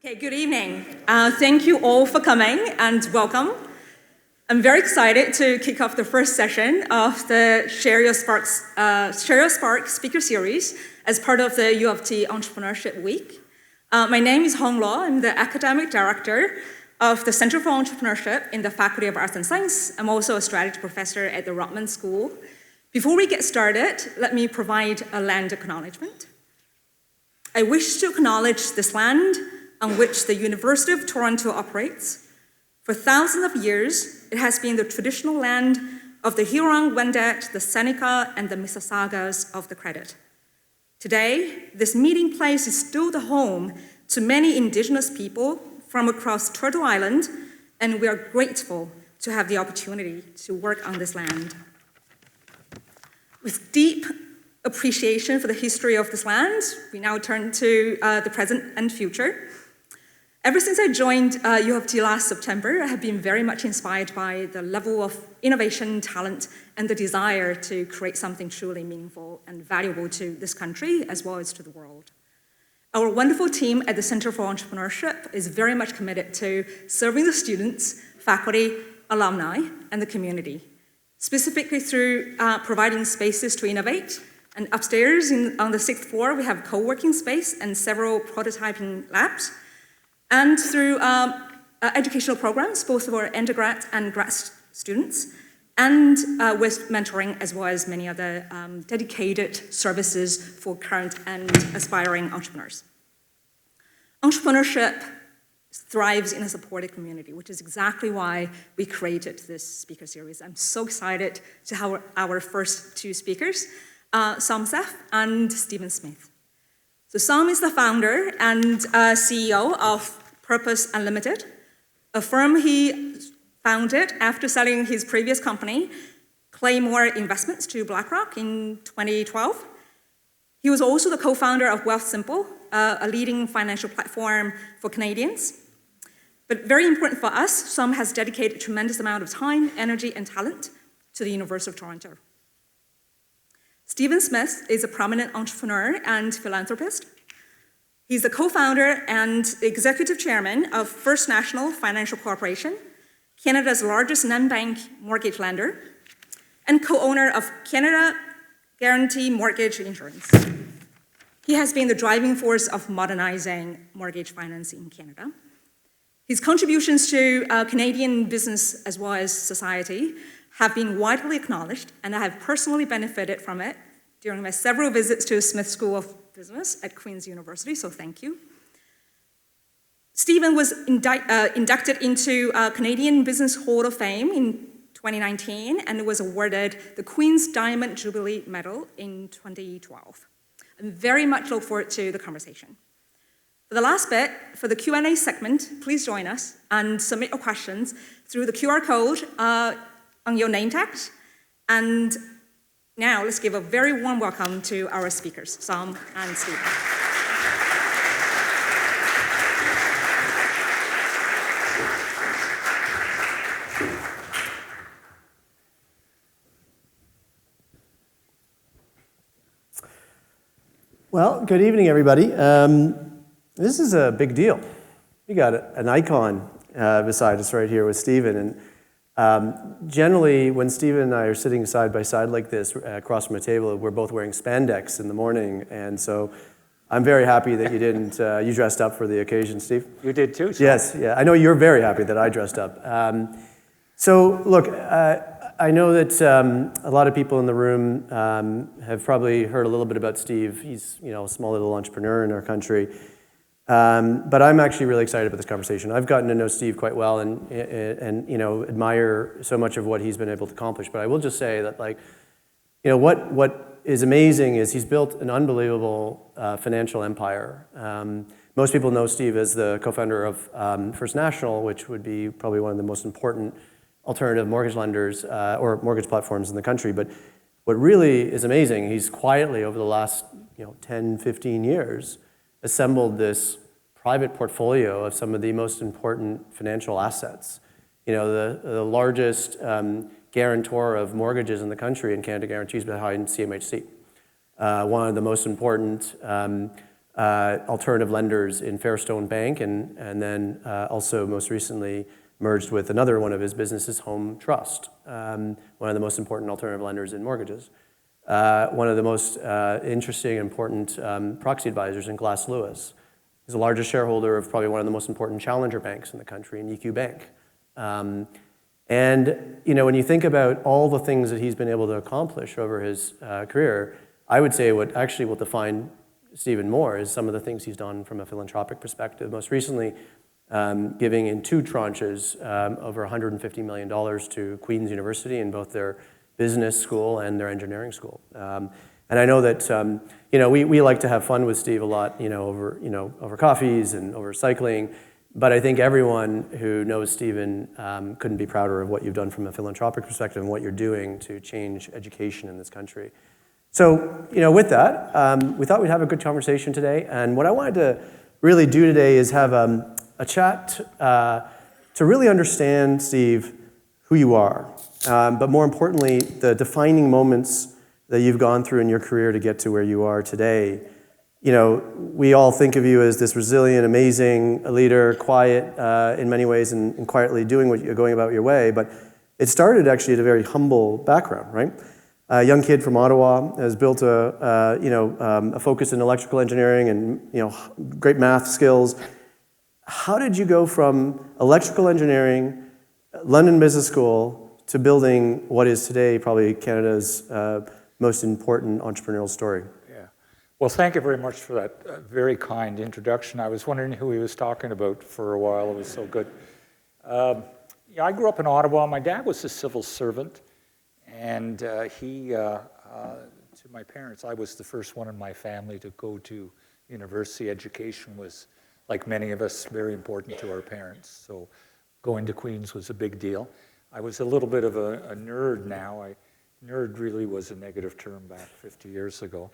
Okay, good evening. Thank you all for coming and welcome. I'm very excited to kick off the first session of the Share Your Spark speaker series as part of the U of T Entrepreneurship Week. My name is Hong Law. I'm the Academic Director of the Center for Entrepreneurship in the Faculty of Arts and Science. I'm also a strategy professor at the Rotman School. Before we get started, let me provide a land acknowledgement. I wish to acknowledge this land on which the University of Toronto operates. For thousands of years, it has been the traditional land of the Huron-Wendat, the Seneca, and the Mississaugas of the Credit. Today, this meeting place is still the home to many Indigenous people from across Turtle Island, and we are grateful to have the opportunity to work on this land. With deep appreciation for the history of this land, we now turn to the present and future. Ever since I joined U of T last September, I have been very much inspired by the level of innovation, talent, and the desire to create something truly meaningful and valuable to this country as well as to the world. Our wonderful team at the Center for Entrepreneurship is very much committed to serving the students, faculty, alumni, and the community, specifically through providing spaces to innovate. And upstairs on the 6th floor, we have a co-working space and several prototyping labs. And through educational programs, both for undergrad and grad students, and with mentoring as well as many other dedicated services for current and aspiring entrepreneurs. Entrepreneurship thrives in a supported community, which is exactly why we created this speaker series. I'm so excited to have our first two speakers, Som Seif and Stephen Smith. So Som is the founder and CEO of Purpose Unlimited, a firm he founded after selling his previous company, Claymore Investments, to BlackRock in 2012. He was also the co-founder of Wealthsimple, a leading financial platform for Canadians. But very important for us, Som has dedicated a tremendous amount of time, energy, and talent to the University of Toronto. Stephen Smith is a prominent entrepreneur and philanthropist. He's the co-founder and executive chairman of First National Financial Corporation, Canada's largest non-bank mortgage lender, and co-owner of Canada Guaranty Mortgage Insurance. He has been the driving force of modernizing mortgage finance in Canada. His contributions to Canadian business as well as society have been widely acknowledged, and I have personally benefited from it during my several visits to Smith School of Business at Queen's University, so thank you. Stephen was inducted into Canadian Business Hall of Fame in 2019 and was awarded the Queen's Diamond Jubilee Medal in 2012. I very much look forward to the conversation. For the last bit, for the Q&A segment, please join us and submit your questions through the QR code on your name tags. And now let's give a very warm welcome to our speakers, Som and Stephen. Well, good evening, everybody. This is a big deal. We got an icon beside us right here with Stephen. And generally, when Stephen and I are sitting side by side like this across from a table, we're both wearing spandex in the morning. And so I'm very happy that you didn't, you dressed up for the occasion, Steve. You did too, so. Yes, yeah. I know you're very happy that I dressed up. So look, I know that a lot of people in the room have probably heard a little bit about Steve. He's, a small little entrepreneur in our country. But I'm actually really excited about this conversation. I've gotten to know Steve quite well and admire so much of what he's been able to accomplish. But I will just say that, what is amazing is he's built an unbelievable financial empire. Most people know Steve as the co-founder of First National, which would be probably one of the most important alternative mortgage lenders or mortgage platforms in the country. But what really is amazing, he's quietly over the last 10, 15 years assembled this private portfolio of some of the most important financial assets. The largest guarantor of mortgages in the country in Canada Guaranty is behind CMHC. One of the most important alternative lenders in Fairstone Bank, and then also most recently merged with another one of his businesses, Home Trust, one of the most important alternative lenders in mortgages. One of the most interesting and important proxy advisors in Glass Lewis. He's the largest shareholder of probably one of the most important challenger banks in the country, in EQ Bank. And when you think about all the things that he's been able to accomplish over his career, I would say what will define Stephen more is some of the things he's done from a philanthropic perspective. Most recently, giving in 2 tranches over $150 million to Queen's University in both their business school and their engineering school. And I know that we like to have fun with Steve a lot, over coffees and over cycling. But I think everyone who knows Stephen couldn't be prouder of what you've done from a philanthropic perspective and what you're doing to change education in this country. So, with that, we thought we'd have a good conversation today. And what I wanted to really do today is have a chat to really understand, Steve, who you are. But more importantly, the defining moments that you've gone through in your career to get to where you are today. We all think of you as this resilient, amazing leader, quiet in many ways, and quietly doing what you're going about your way. But it started actually at a very humble background, right? A young kid from Ottawa has built a focus in electrical engineering and great math skills. How did you go from electrical engineering, London Business School, to building what is today probably Canada's most important entrepreneurial story? Well, thank you very much for that very kind introduction. I was wondering who he was talking about for a while. It was so good. I grew up in Ottawa. My dad was a civil servant, and to my parents, I was the first one in my family to go to university. Education was, like many of us, very important to our parents. So going to Queen's was a big deal. I was a little bit of a nerd now. Nerd really was a negative term back 50 years ago.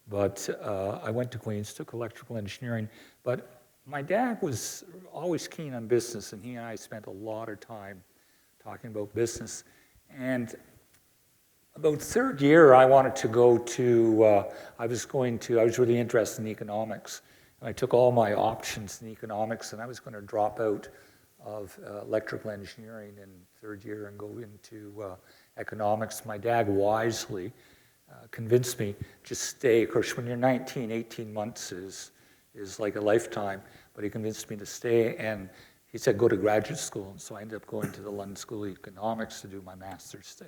But I went to Queen's, took electrical engineering. But my dad was always keen on business, and he and I spent a lot of time talking about business. And about third year, I wanted to go to, I was really interested in economics. And I took all my options in economics, and I was going to drop out of electrical engineering in third year and go into economics. My dad wisely convinced me to stay. Of course, when you're 19, 18 months is like a lifetime, but he convinced me to stay, and he said go to graduate school. And so I ended up going to the London School of Economics to do my master's in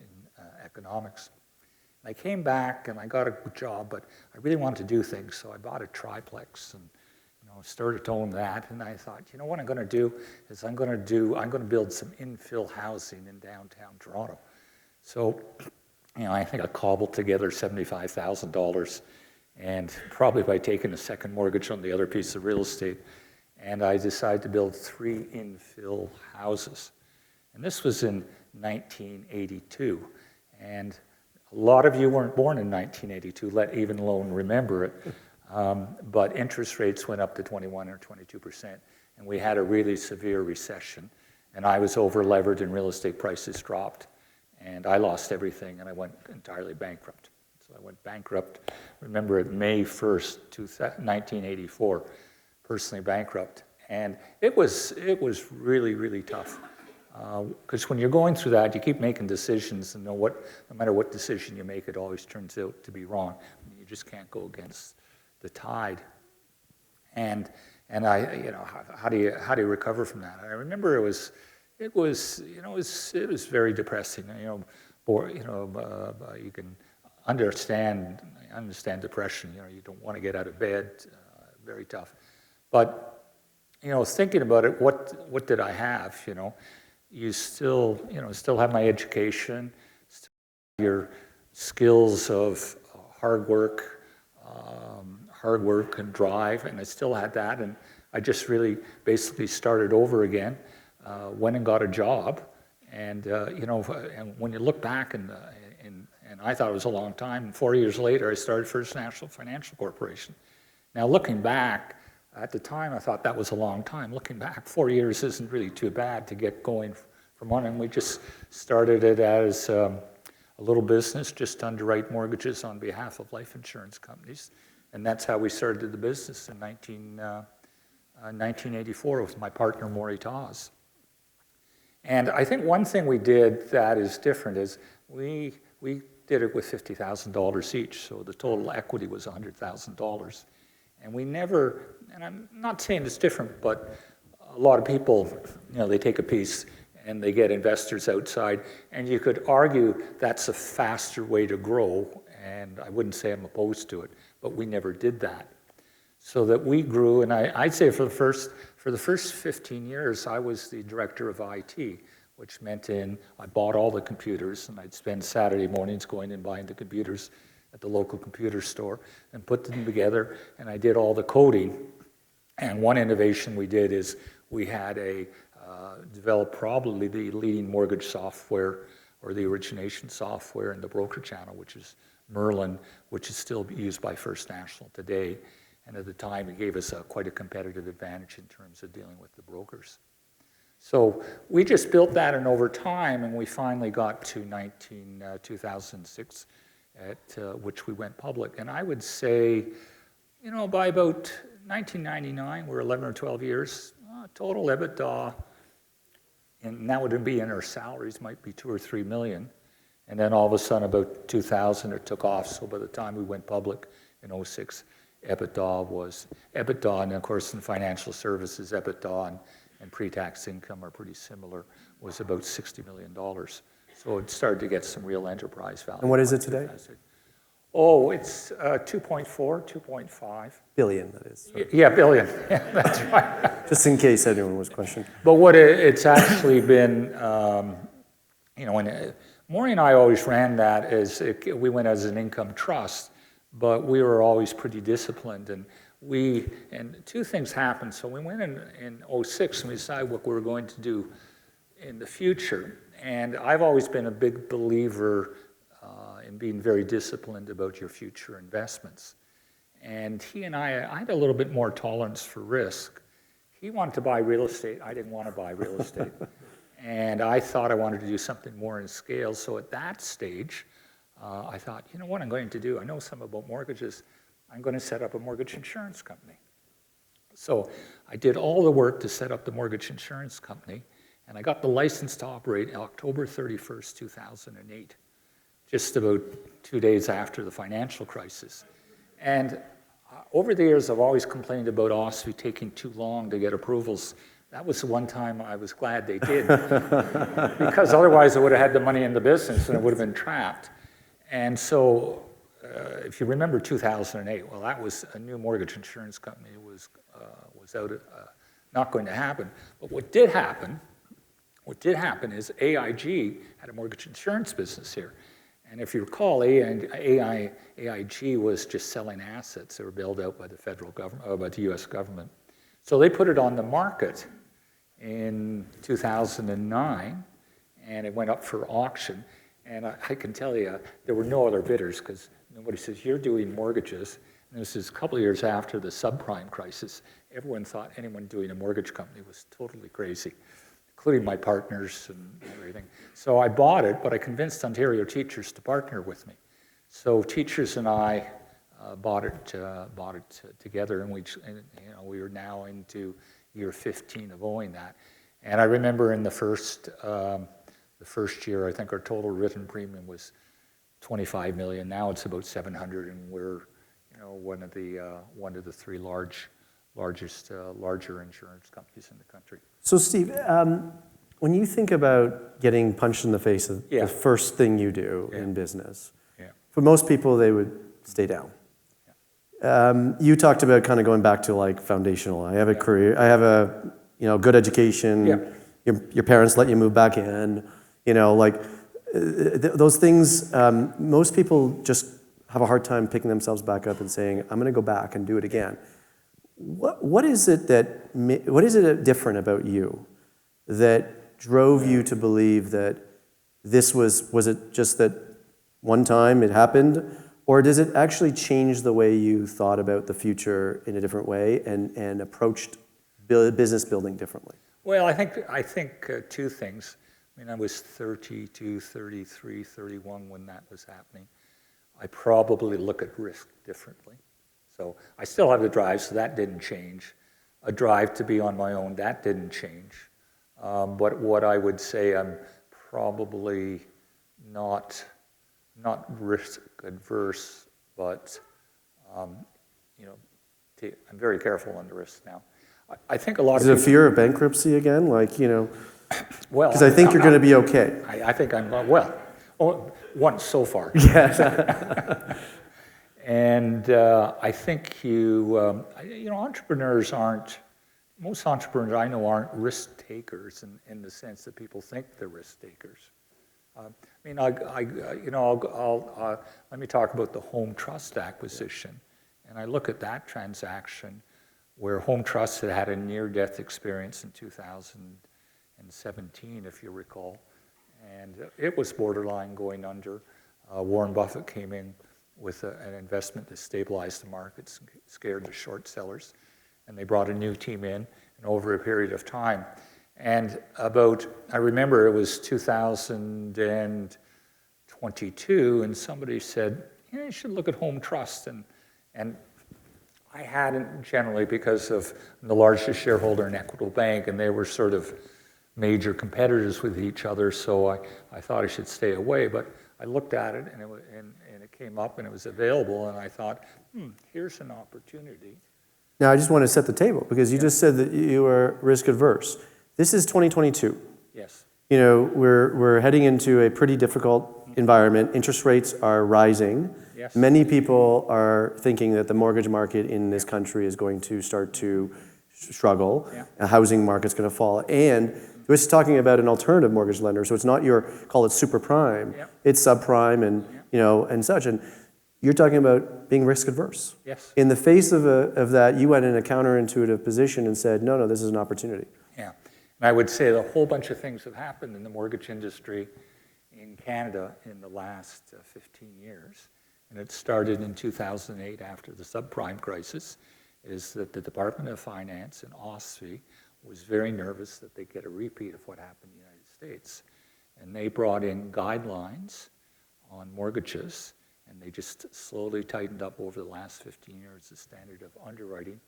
economics. And I came back and I got a good job, but I really wanted to do things, so I bought a triplex and started to own that. And I thought, what I'm going to do is I'm going to build some infill housing in downtown Toronto. So I think I cobbled together $75,000, and probably by taking a second mortgage on the other piece of real estate, and I decided to build 3 infill houses. And this was in 1982, and a lot of you weren't born in 1982, let even alone remember it, but interest rates went up to 21 or 22%, and we had a really severe recession, and I was over-levered and real estate prices dropped. And I lost everything, and I went entirely bankrupt. So I went bankrupt, remember it May 1st, 1984, personally bankrupt. And it was really, really tough. Because when you're going through that, you keep making decisions, and no matter what decision you make, it always turns out to be wrong. You just can't go against the tide. And how do you recover from that? I remember it was very depressing. You can understand depression. You don't want to get out of bed. Very tough. But thinking about it, what did I have? You still have my education, still have your skills of hard work and drive, and I still had that. And I just really basically started over again. Went and got a job, and and when you look back, and I thought it was a long time. And 4 years later, I started First National Financial Corporation. Now, looking back, at the time, I thought that was a long time. Looking back, 4 years isn't really too bad to get going from one. And we just started it as a little business, just to underwrite mortgages on behalf of life insurance companies. And that's how we started the business in 1984 with my partner, Maury Tawes. And I think one thing we did that is different is we did it with $50,000 each, so the total equity was $100,000. And we never, and I'm not saying it's different, but a lot of people, they take a piece and they get investors outside, and you could argue that's a faster way to grow, and I wouldn't say I'm opposed to it, but we never did that. So that we grew, and I'd say for the first 15 years, I was the director of IT, which meant I bought all the computers, and I'd spend Saturday mornings going and buying the computers at the local computer store and put them together, and I did all the coding. And one innovation we did is we had developed probably the leading mortgage software or the origination software in the broker channel, which is Merlin, which is still used by First National today. And at the time, it gave us quite a competitive advantage in terms of dealing with the brokers. So we just built that, and over time, and we finally got to 2006, at which we went public. And I would say, by about 1999, we're 11 or 12 years, total EBITDA, and that would be in our salaries, might be 2 or 3 million. And then all of a sudden, about 2000, it took off. So by the time we went public in 06, EBITDA, and of course in financial services, EBITDA and pre-tax income are pretty similar, was about $60 million. So it started to get some real enterprise value. And what is it today? Oh, it's 2.5. Billion, that is. Sorry. Yeah, billion. That's right. Just in case anyone was questioning. But what it's actually been, when Maury and I always ran that as, we went as an income trust, but we were always pretty disciplined. And two things happened. So we went in 06 and we decided what we were going to do in the future. And I've always been a big believer in being very disciplined about your future investments. And he and I had a little bit more tolerance for risk. He wanted to buy real estate. I didn't want to buy real estate. And I thought I wanted to do something more in scale. So at that stage, I thought, what I'm going to do? I know some about mortgages. I'm going to set up a mortgage insurance company. So I did all the work to set up the mortgage insurance company, and I got the license to operate October 31st, 2008, just about 2 days after the financial crisis. And over the years, I've always complained about OSFI taking too long to get approvals. That was the one time I was glad they did, because otherwise I would have had the money in the business and it would have been trapped. And so if you remember 2008, well, that was a new mortgage insurance company. It was out, not going to happen. But what did happen is AIG had a mortgage insurance business here. And if you recall, AIG was just selling assets that were bailed out by the federal government, by the US government. So they put it on the market in 2009, and it went up for auction. And I can tell you, there were no other bidders, because nobody says, you're doing mortgages. And this is a couple of years after the subprime crisis. Everyone thought anyone doing a mortgage company was totally crazy, including my partners and everything. So I bought it, but I convinced Ontario teachers to partner with me. So teachers and I bought it together, and we are now into year 15 of owning that. And I remember in the first year, I think our total written premium was $25 million. Now it's about $700, and we're one of the three larger insurance companies in the country. So Steve, when you think about getting punched in the face of the first thing you do in business, for most people they would stay down. You talked about kind of going back to like foundational. I have a career. I have a good education. Your parents let you move back in. Those things. Most people just have a hard time picking themselves back up and saying, "I'm going to go back and do it again." What is it different about you that drove you to believe that this was it just that one time it happened? Or does it actually change the way you thought about the future in a different way and approached business building differently? Well, I think two things. I mean, I was 32, 33, 31 when that was happening. I probably look at risk differently. So I still have the drive, so that didn't change. A drive to be on my own, that didn't change. But what I would say, I'm probably not risk adverse, but I'm very careful on the risk now. I think a lot Is of it a fear of bankruptcy again? well, because I think you're going to be okay. I think I'm well. Once so far. Yes. And I think entrepreneurs most entrepreneurs I know aren't risk takers in the sense that people think they're risk takers. Let me talk about the Home Trust acquisition. And I look at that transaction where Home Trust had a near-death experience in 2017, if you recall. And it was borderline going under. Warren Buffett came in with an investment that stabilized the markets, scared the short sellers, and they brought a new team in, and over a period of time. And I remember it was 2022, and somebody said, you should look at Home Trust. And I hadn't generally because of the largest shareholder in Equitable Bank, and they were sort of major competitors with each other, so I thought I should stay away. But I looked at it, and it came up, and it was available, and I thought, here's an opportunity. Now, I just want to set the table, because you just said that you are risk adverse. This is 2022. Yes. We're heading into a pretty difficult environment. Interest rates are rising. Yes. Many people are thinking that the mortgage market in this country is going to start to struggle. Yeah. The housing market's going to fall. And we're just talking about an alternative mortgage lender, so it's not call it super prime. Yep. It's subprime and and such. And you're talking about being risk adverse. Yes. In the face of that, you went in a counterintuitive position and said, no, this is an opportunity. Yeah. And I would say a whole bunch of things have happened in the mortgage industry in Canada in the last 15 years. And it started in 2008 after the subprime crisis, is that the Department of Finance in OSFI was very nervous that they'd get a repeat of what happened in the United States. And they brought in guidelines on mortgages, and they just slowly tightened up over the last 15 years the standard of underwriting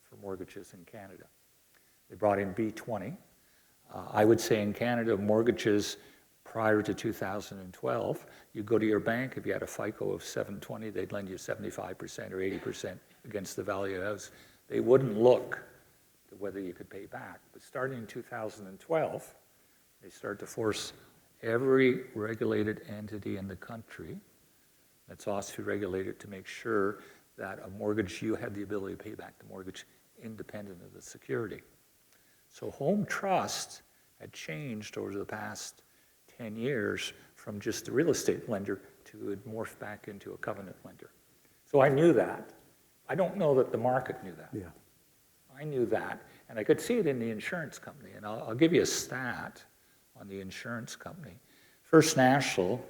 for mortgages in Canada. They brought in B20. I would say in Canada, mortgages prior to 2012, you go to your bank, if you had a FICO of 720, they'd lend you 75% or 80% against the value of the house. They wouldn't look to whether you could pay back. But starting in 2012, they started to force every regulated entity in the country, that's OSFI regulated, to make sure that a mortgage, you had the ability to pay back the mortgage independent of the security. So Home Trust had changed over the past 10 years from just a real estate lender to morph back into a covenant lender. So I knew that. I don't know that the market knew that. Yeah. I knew that, and I could see it in the insurance company. And I'll give you a stat on the insurance company. First National,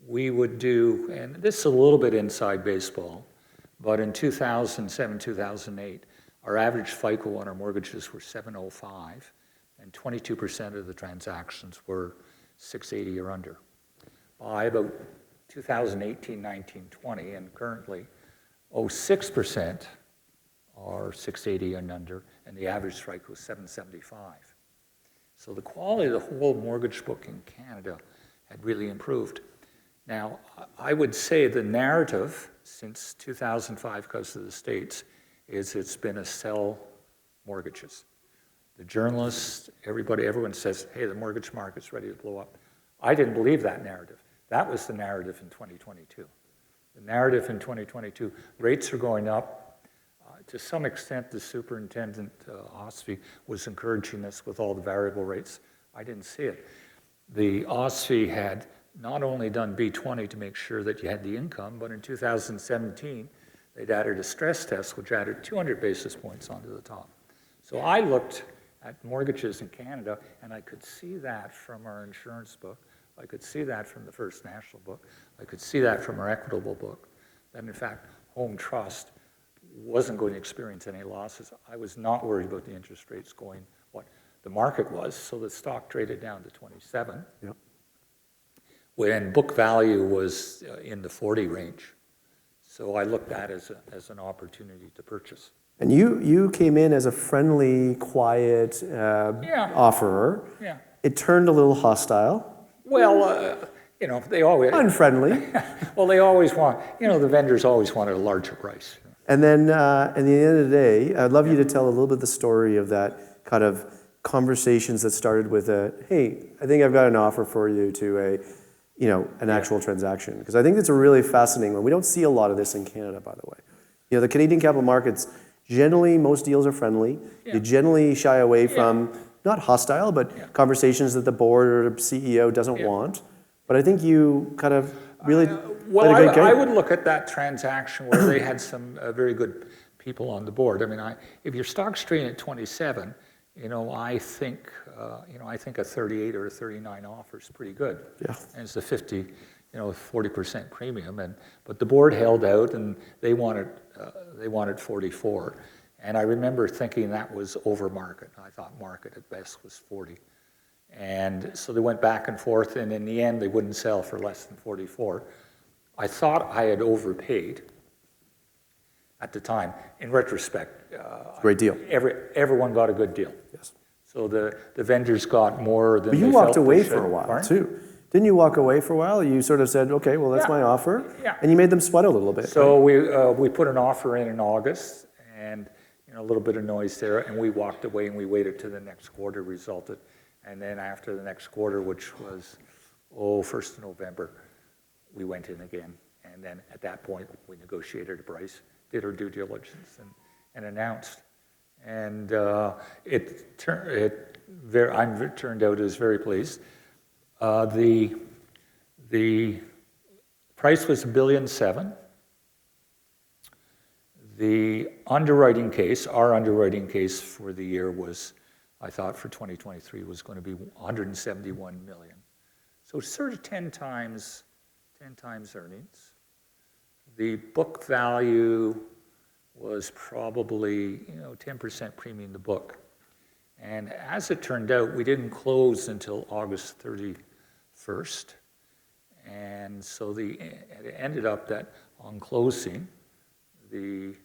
we would do, and this is a little bit inside baseball, but in 2007, 2008, our average FICO on our mortgages were 705, and 22% of the transactions were 680 or under. By about 2018, 19, 20, and currently 06% are 680 and under, and the average FICO is 775. So the quality of the whole mortgage book in Canada had really improved. Now, I would say the narrative since 2005, because of the States, is it's been a sell mortgages. The journalists, everyone says, hey, the mortgage market's ready to blow up. I didn't believe that narrative. That was the narrative in 2022. The narrative in 2022, rates are going up. To some extent, the superintendent, OSFI, was encouraging us with all the variable rates. I didn't see it. The OSFI had not only done B20 to make sure that you had the income, but in 2017, they'd added a stress test, which added 200 basis points onto the top. So I looked at mortgages in Canada, and I could see that from our insurance book. I could see that from the First National book. I could see that from our Equitable book. That, in fact, Home Trust wasn't going to experience any losses. I was not worried about the interest rates going what the market was, so the stock traded down to 27. Yep. When book value was in the 40 range. So I looked at it as an opportunity to purchase. And you came in as a friendly, quiet offerer. Yeah. It turned a little hostile. Well, they always... Unfriendly. Well, they always want, the vendors always wanted a larger price. And then at the end of the day, I'd love you to tell a little bit the story of that kind of conversations that started with hey, I think I've got an offer for you, to an actual transaction. Because I think it's a really fascinating one. We don't see a lot of this in Canada, by the way. The Canadian capital markets, generally, most deals are friendly. Yeah. You generally shy away from, not hostile, but conversations that the board or the CEO doesn't want. But I think you kind of really well, I would look at that transaction where they had some very good people on the board. I mean, if your stock's trading at 27, I think a 38 or a 39 offer is pretty good. Yeah. And it's a 40% premium. But the board held out, and they wanted 44. And I remember thinking that was over market. I thought market at best was 40. And so they went back and forth, and in the end, they wouldn't sell for less than 44. I thought I had overpaid at the time. In retrospect, great deal. Everyone got a good deal. Yes. So the vendors got more than but you walked away for a while, too. Didn't you walk away for a while? You sort of said, okay, well, that's my offer. Yeah. And you made them sweat a little bit. So we put an offer in August, and a little bit of noise there, and we walked away, and we waited till the next quarter resulted. And then after the next quarter, which was, 1st of November, we went in again. And then at that point, we negotiated a price, did our due diligence, and announced. And it turned out as very pleased. The price was $1.7 billion. The underwriting case, our underwriting case for the year was, I thought for 2023 was going to be $171 million. So sort of 10 times earnings. The book value was probably 10% premium to book. And as it turned out, we didn't close until August 31st. And so it ended up that on closing, there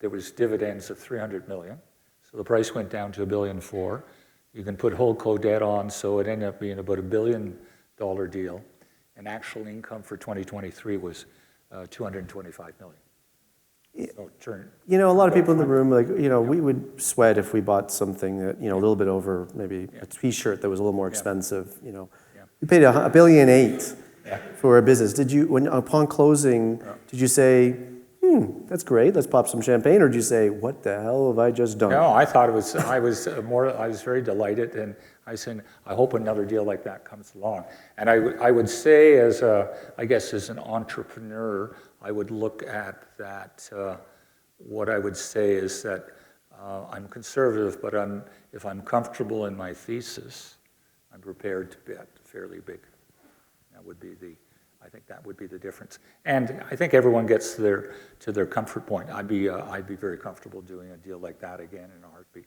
was dividends of $300 million. So the price went down to $1.4 billion. You can put holdco debt on, so it ended up being about $1 billion deal. And actual income for 2023 was $225 million. So a lot of people in the room, we would sweat if we bought something that, a little bit over, maybe a T-shirt that was a little more expensive. You paid $1.8 billion for a business. Did you, upon closing, did you say, that's great, let's pop some champagne, or did you say, what the hell have I just done? No, I thought I was very delighted, and I said, I hope another deal like that comes along. And I would say, as an entrepreneur, I would look at that. What I would say is that I'm conservative, but if I'm comfortable in my thesis, I'm prepared to bet fairly big. I think that would be the difference. And I think everyone gets to their comfort point. I'd be very comfortable doing a deal like that again in a heartbeat.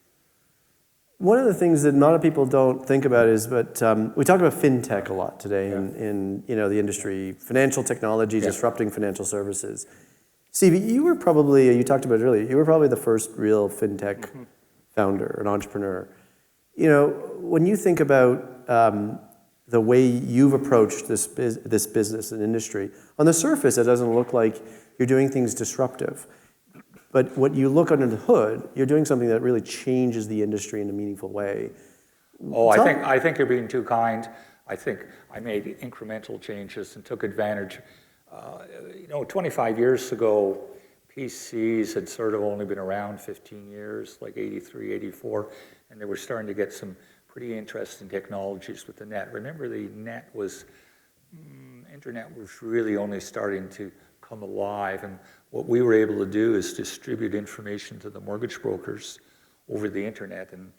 One of the things that a lot of people don't think about is, but we talk about fintech a lot today in the industry, financial technology disrupting financial services. Steve, you were probably, you talked about it earlier, you were probably the first real fintech founder, an entrepreneur. When you think about the way you've approached this business and industry, on the surface, it doesn't look like you're doing things disruptive. But what you look under the hood, you're doing something that really changes the industry in a meaningful way. I think you're being too kind. I think I made incremental changes and took advantage. 25 years ago, PCs had sort of only been around 15 years, like 83, 84, and they were starting to get some pretty interesting technologies with the net. Remember, the net was, internet was really only starting to come alive, and what we were able to do is distribute information to the mortgage brokers over the internet, and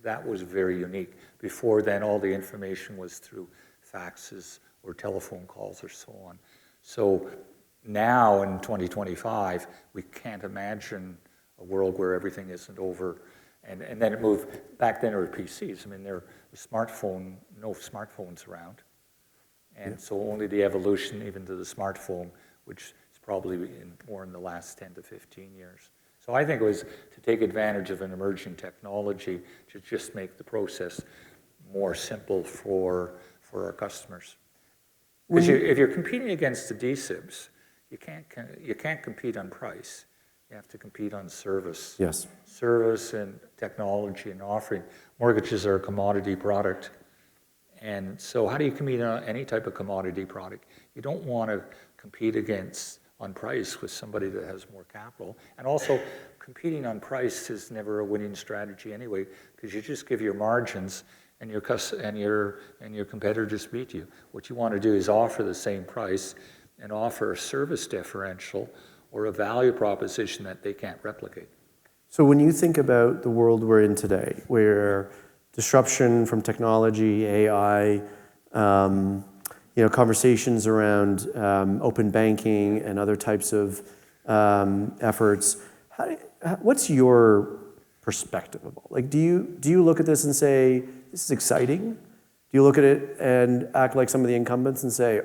that was very unique. Before then, all the information was through faxes or telephone calls or so on. So now in 2025, we can't imagine a world where everything isn't over. And then it moved, back then there were PCs. I mean, there were no smartphones around. And so only the evolution even to the smartphone, which is probably more in the last 10 to 15 years. So I think it was to take advantage of an emerging technology to just make the process more simple for our customers. Because if you're competing against the DSIBs, you can't compete on price. You have to compete on service. Yes. Service and technology and offering. Mortgages are a commodity product. And so how do you compete on any type of commodity product? You don't want to compete on price with somebody that has more capital. And also, competing on price is never a winning strategy anyway, because you just give your margins and your competitor just beat you. What you want to do is offer the same price and offer a service differential or a value proposition that they can't replicate. So when you think about the world we're in today, where disruption from technology, AI, conversations around open banking and other types of efforts, what's your perspective of all? Like, do you look at this and say, this is exciting? Do you look at it and act like some of the incumbents and say,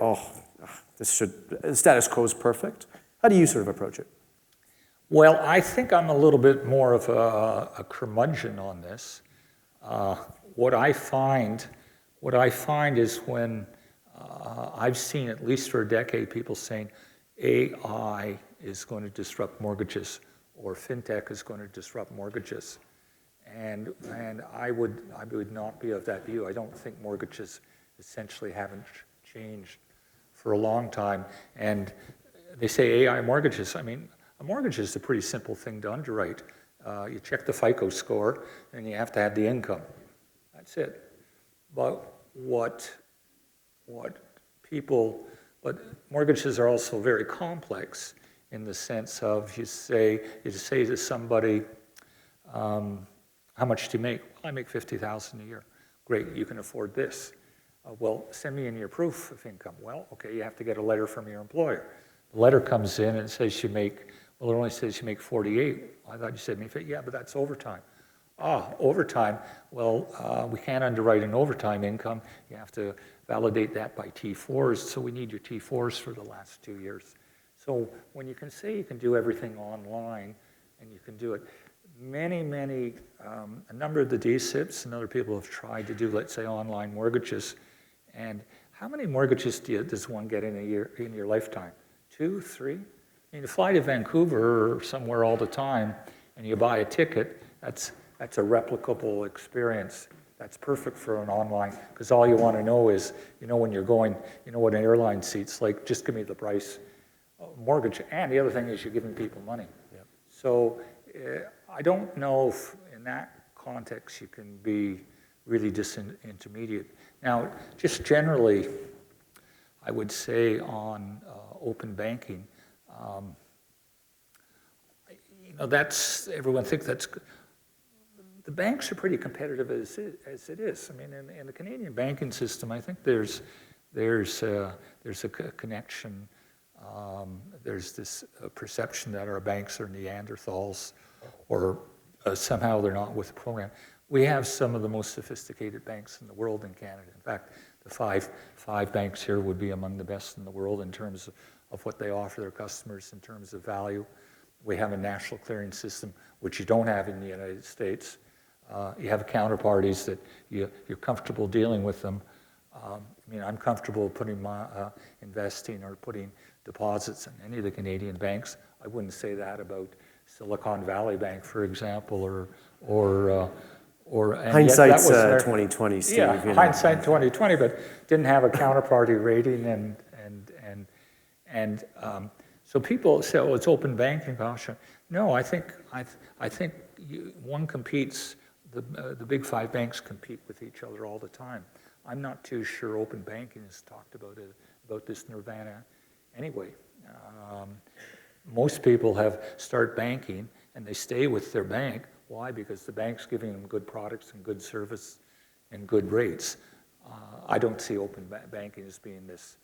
the status quo is perfect? How do you sort of approach it? Well, I think I'm a little bit more of a curmudgeon on this. What I find is when I've seen, at least for a decade, people saying AI is going to disrupt mortgages or fintech is going to disrupt mortgages. And I would not be of that view. I don't think mortgages essentially haven't changed for a long time. And they say AI mortgages. I mean, a mortgage is a pretty simple thing to underwrite. You check the FICO score, and you have to have the income. That's it. But but mortgages are also very complex in the sense of you say to somebody, how much do you make? Well, I make $50,000 a year. Great, you can afford this. Well, send me in your proof of income. Well, okay, you have to get a letter from your employer. The letter comes in and it says it only says you make 48. I thought you said me 50. Yeah, but that's overtime. Overtime. Well, we can't underwrite an overtime income. You have to validate that by T4s. So we need your T4s for the last 2 years. So when you can say you can do everything online and you can do it, a number of the DSIBs and other people have tried to do, let's say, online mortgages. And how many mortgages does one get in a year, in your lifetime? 2, 3? I mean, you fly to Vancouver or somewhere all the time and you buy a ticket, that's a replicable experience. That's perfect for an online, because all you want to know is, when you're going, what an airline seat's like, just give me the price. Mortgage, and the other thing is you're giving people money. Yep. So I don't know if in that context you can be really disintermediate. Now, just generally, I would say on open banking, everyone thinks that's good. The banks are pretty competitive as it is. I mean, in the Canadian banking system, I think there's a connection. There's this perception that our banks are Neanderthals, or somehow they're not with the program. We have some of the most sophisticated banks in the world in Canada. In fact, the five banks here would be among the best in the world in terms of what they offer their customers in terms of value. We have a national clearing system, which you don't have in the United States. You have counterparties that you're comfortable dealing with them. I'm comfortable putting investing or putting deposits in any of the Canadian banks. I wouldn't say that about Silicon Valley Bank, for example, or hindsight's 2020, Steve. Yeah, hindsight 2020, but didn't have a counterparty rating, and so people say, "Oh, it's open banking." Gosh, no, I think one competes. The big five banks compete with each other all the time. I'm not too sure open banking has talked about this nirvana anyway. Most people start banking and they stay with their bank. Why? Because the bank's giving them good products and good service and good rates. I don't see open banking as being this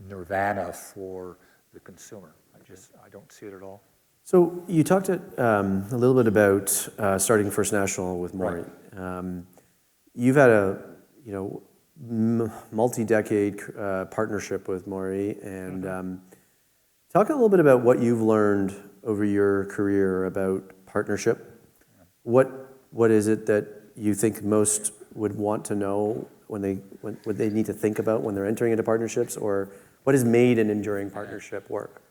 nirvana for the consumer. I don't see it at all. So you talked a little bit about starting First National with Maureen. Right. You've had multi-decade partnership with Maury, and talk a little bit about what you've learned over your career about partnership. What is it that you think most would want to know when they need to think about when they're entering into partnerships, or what has made an enduring partnership work?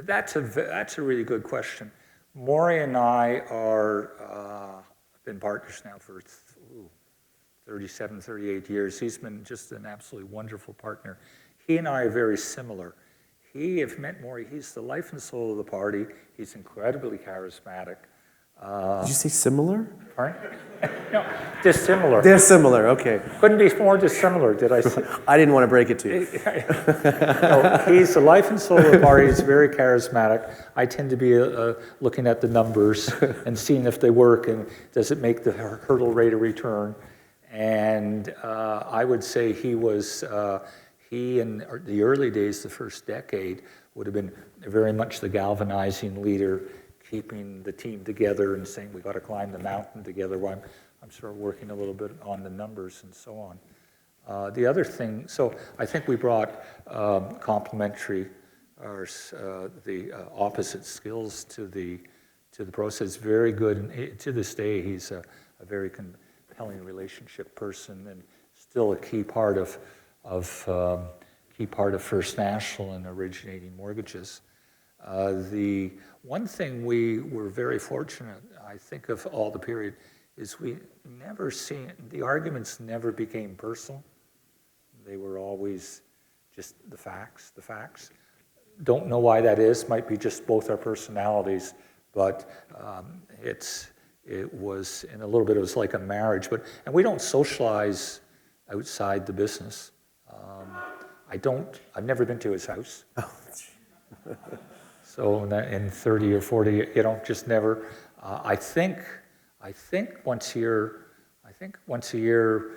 That's a really good question. Maury and I are been partners now for 37, 38 years. He's been just an absolutely wonderful partner. He and I are very similar. If you met Maury, he's the life and soul of the party. He's incredibly charismatic. Did you say similar? Pardon? No, dissimilar. Dissimilar, okay. Couldn't be more dissimilar, did I say? I didn't want to break it to you. No, he's the life and soul of the party. He's very charismatic. I tend to be looking at the numbers and seeing if they work and does it make the hurdle rate of return. And I would say he in the early days, the first decade, would have been very much the galvanizing leader, keeping the team together and saying we got to climb the mountain together. While I'm sort of working a little bit on the numbers and so on. The other thing, so I think we brought complementary or the opposite skills to the process. Very good, and to this day he's a very compelling relationship person and still a key part of First National and originating mortgages. The one thing we were very fortunate, I think, of all the period, is we never seen, the arguments never became personal. They were always just the facts. Don't know why that is, might be just both our personalities, but it was, in a little bit, it was like a marriage. And we don't socialize outside the business. I've never been to his house. So in 30 or 40, just never. I think once a year,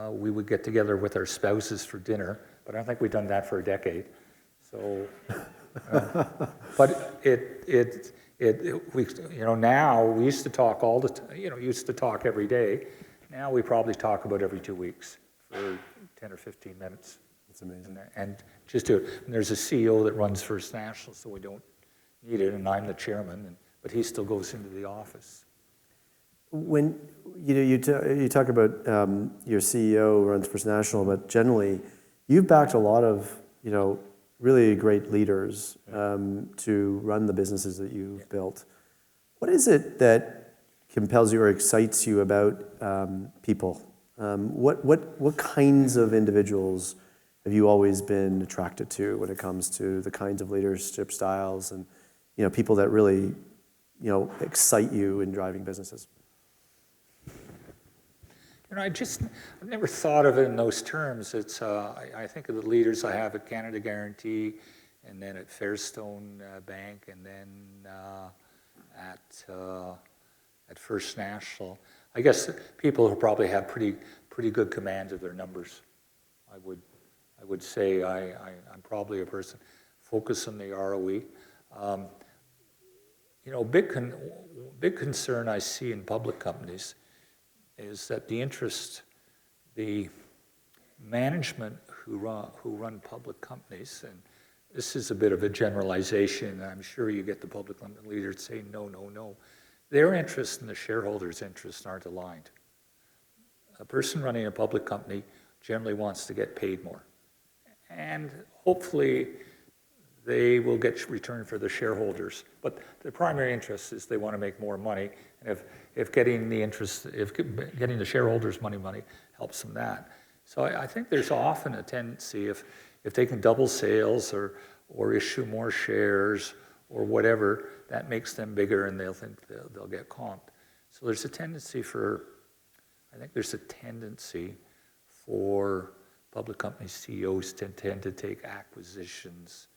we would get together with our spouses for dinner, but I don't think we've done that for a decade. So, but now we used to talk all the time. Used to talk every day. Now we probably talk about every 2 weeks for 10 or 15 minutes. That's amazing. And just do it. And there's a CEO that runs First National, so we don't need it, and I'm the chairman, but he still goes into the office. When you talk about your CEO runs First National, but generally, you've backed a lot of really great leaders to run the businesses that you've built. What is it that compels you or excites you about people? What kinds of individuals have you always been attracted to when it comes to the kinds of leadership styles and people that really excite you in driving businesses? I've never thought of it in those terms. It's I think of the leaders I have at Canada Guaranty, and then at Fairstone Bank, and then at First National. I guess people who probably have pretty good command of their numbers. I would say I'm probably a person focused on the ROE. Big concern I see in public companies is that the management who run public companies, and this is a bit of a generalization, and I'm sure you get the public company leaders say no. Their interests and the shareholders' interests aren't aligned. A person running a public company generally wants to get paid more. And hopefully they will get return for the shareholders. But the primary interest is they want to make more money. And if getting the shareholders money helps them that. So I think there's often a tendency if they can double sales or issue more shares or whatever, that makes them bigger and they'll think they'll get comped. So there's a tendency for public company CEOs to tend to take acquisitions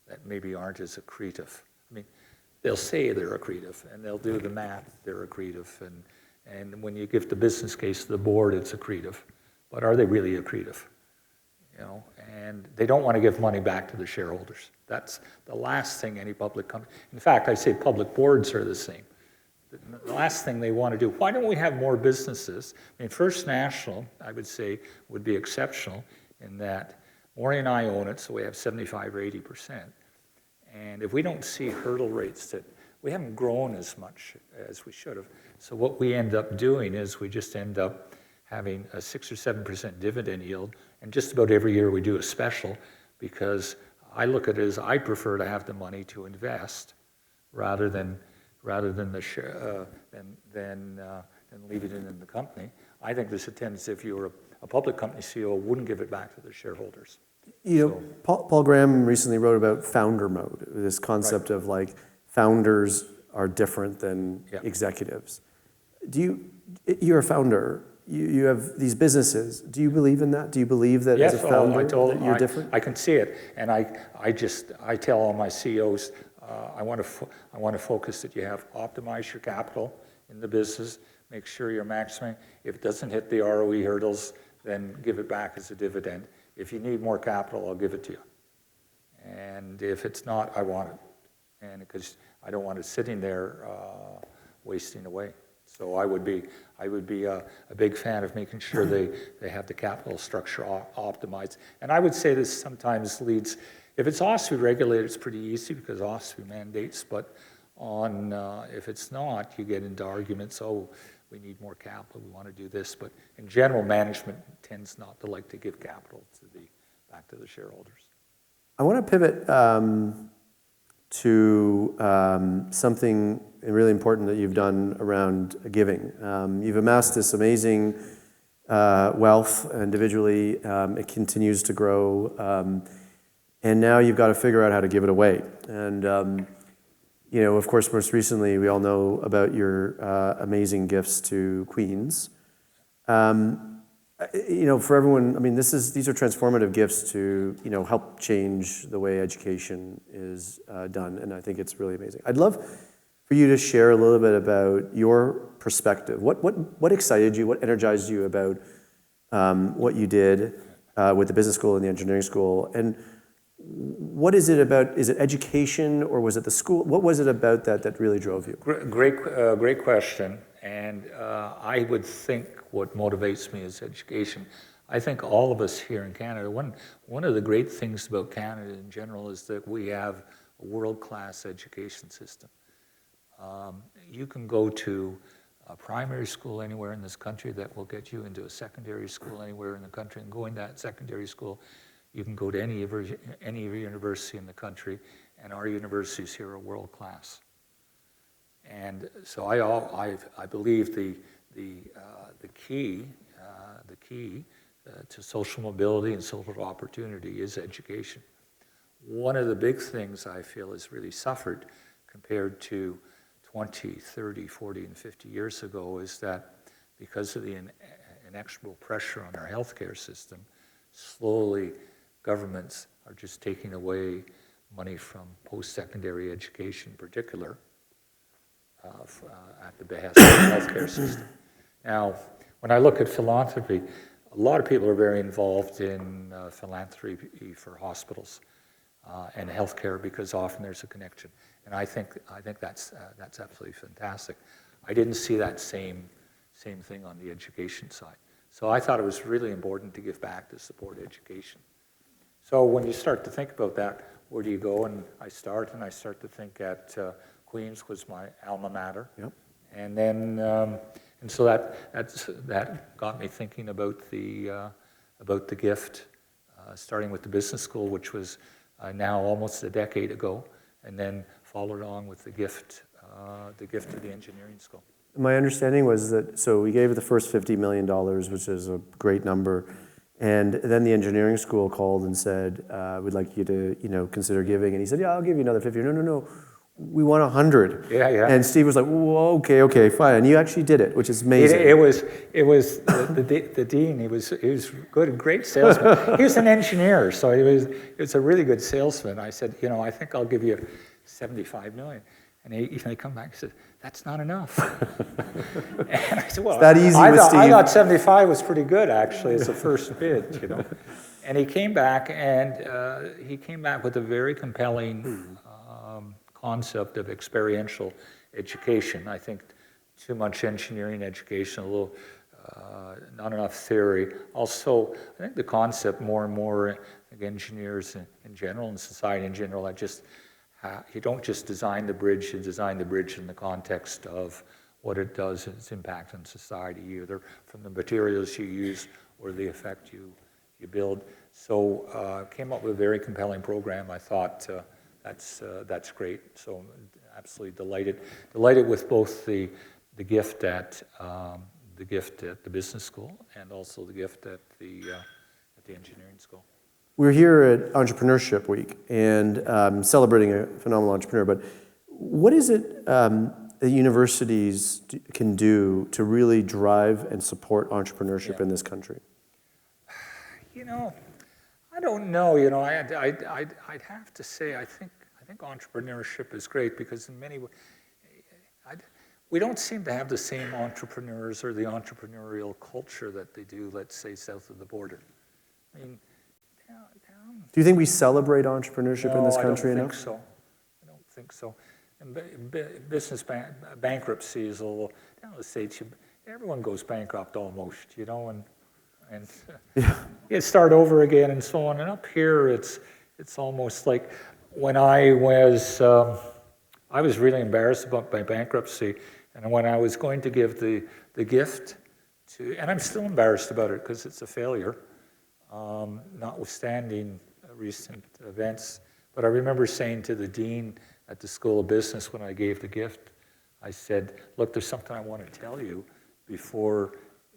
that maybe aren't as accretive. I mean, they'll say they're accretive, and they'll do the math, they're accretive, and when you give the business case to the board, it's accretive. But are they really accretive? And they don't want to give money back to the shareholders. That's the last thing any public company. In fact, I say public boards are the same. the last thing they want to do. Why don't we have more businesses? I mean, First National, I would say, would be exceptional in that Maury and I own it, so we have 75 or 80%. And if we don't see hurdle rates that we haven't grown as much as we should have. So what we end up doing is we just end up having a 6 or 7% dividend yield, and just about every year we do a special, because I look at it as I prefer to have the money to invest rather than the share, than leave it in the company. I think there's a tendency, if you were a public company CEO, wouldn't give it back to the shareholders. You know, Paul Graham recently wrote about founder mode, this concept of like founders are different than executives. You're a founder. You have these businesses. Do you believe in that? Do you believe that as a founder that you're different? I can see it, and I tell all my CEOs, I want to focus that you have optimize your capital in the business, make sure you're maximizing. If it doesn't hit the ROE hurdles, then give it back as a dividend. If you need more capital, I'll give it to you. And if it's not, I want it, and because I don't want it sitting there wasting away. So I would be a big fan of making sure they have the capital structure optimized. And I would say this sometimes leads, if it's OSFI regulated, it's pretty easy because OSFI mandates, but if it's not, you get into arguments, oh, we need more capital, we want to do this, but in general, management tends not to like to give capital back to the shareholders. I want to pivot to something really important that you've done around giving. You've amassed this amazing wealth individually. It continues to grow. And now you've got to figure out how to give it away. And, you know, of course, most recently, we all know about your amazing gifts to Queens. You know, for everyone, I mean, these are transformative gifts to, you know, help change the way education is done. And I think it's really amazing. I'd love for you to share a little bit about your perspective. What excited you? What energized you about what you did with the business school and the engineering school? And what is it about? Is it education or was it the school? What was it about that really drove you? Great question. And I would think what motivates me is education. I think all of us here in Canada, one of the great things about Canada in general is that we have a world-class education system. You can go to a primary school anywhere in this country that will get you into a secondary school anywhere in the country, and going to that secondary school, you can go to any university in the country, and our universities here are world-class. And so I believe the key to social mobility and social opportunity is education. One of the big things I feel has really suffered compared to 20, 30, 40, and 50 years ago is that because of the inexorable pressure on our healthcare system, slowly governments are just taking away money from post-secondary education in particular at the behest of the healthcare system. Now, when I look at philanthropy, a lot of people are very involved in philanthropy for hospitals and healthcare because often there's a connection. And I think that's absolutely fantastic. I didn't see that same thing on the education side. So I thought it was really important to give back to support education. So when you start to think about that, where do you go? And I start to think at Queens was my alma mater. Yep. And then, and so that got me thinking about the gift, starting with the business school, which was now almost a decade ago, and then followed on with the gift to the engineering school. My understanding was that, so we gave the first $50 million, which is a great number, and then the engineering school called and said, we'd like you to, you know, consider giving. And he said, yeah, I'll give you another 50. No, we want 100. Yeah. And Steve was like, whoa, okay, fine. And you actually did it, which is amazing. It was the dean. He was good, a great salesman. He was an engineer, so he was a really good salesman. I said, you know, I think I'll give you 75 million. And he come back and said, that's not enough. And I said, well, that easy I thought 75 was pretty good, actually, as a first bid, you know. And he came back, with a very compelling concept of experiential education. I think too much engineering education, a little not enough theory. Also, I think the concept more and more, like engineers in general and society in general, you don't just design the bridge, you design the bridge in the context of what it does and its impact on society, either from the materials you use or the effect you build. So came up with a very compelling program. I thought that's great. So absolutely delighted with both the gift at the business school and also the gift at the engineering school. We're here at Entrepreneurship Week and celebrating a phenomenal entrepreneur, but what is it that universities can do to really drive and support entrepreneurship in this country? I don't know. I'd have to say I think entrepreneurship is great because in many ways we don't seem to have the same entrepreneurs or the entrepreneurial culture that they do, let's say, south of the border. I mean, do you think we celebrate entrepreneurship in this country enough? I don't think so. And business bankruptcy is a little, down in the States, everyone goes bankrupt almost, and you start over again and so on. And up here, it's almost like when I was really embarrassed about my bankruptcy, and when I was going to give the gift to, and I'm still embarrassed about it because it's a failure, notwithstanding recent events. But I remember saying to the dean at the School of Business when I gave the gift, I said, look, there's something I want to tell you before